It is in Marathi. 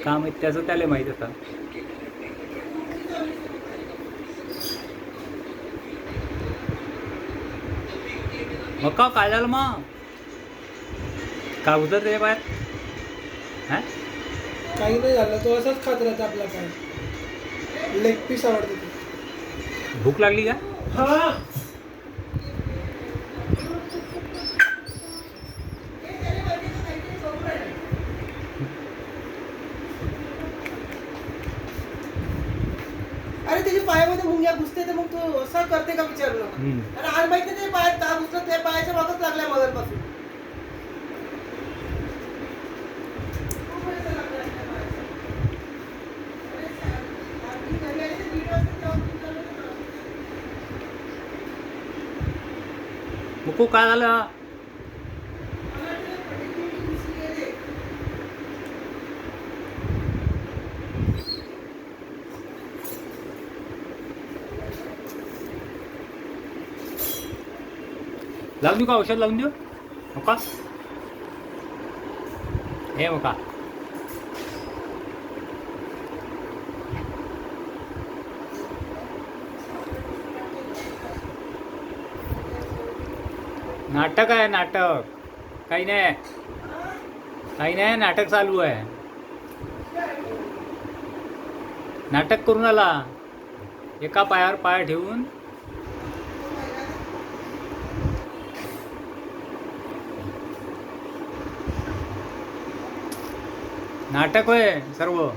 काम आहे त्याचं त्याला माहीत होतं. मग का काय झालं मग? का उतर त्याच्या बाहेर? हा काही नाही झालं, तो असाच खात राहता आपला काय लेग पीस आवडते ते. भूक लागली का? हा अरे त्याच्या पायामध्ये मुंग्या घुसते तर मग तू असं करते का विचारलं. आणि आज माहिती नाही पायात का घुसलं, त्या पायाच्या मागच लागल्या मगरपासून. मग को काय झालं? लावून देऊ का औषध लावून देऊ? मका हे मका नाटक आहे नाटक. काही नाही, काही नाही, नाटक चालू आहे. नाटक करून आला एका पायावर पाय ठेवून. नाटक होय सर्व.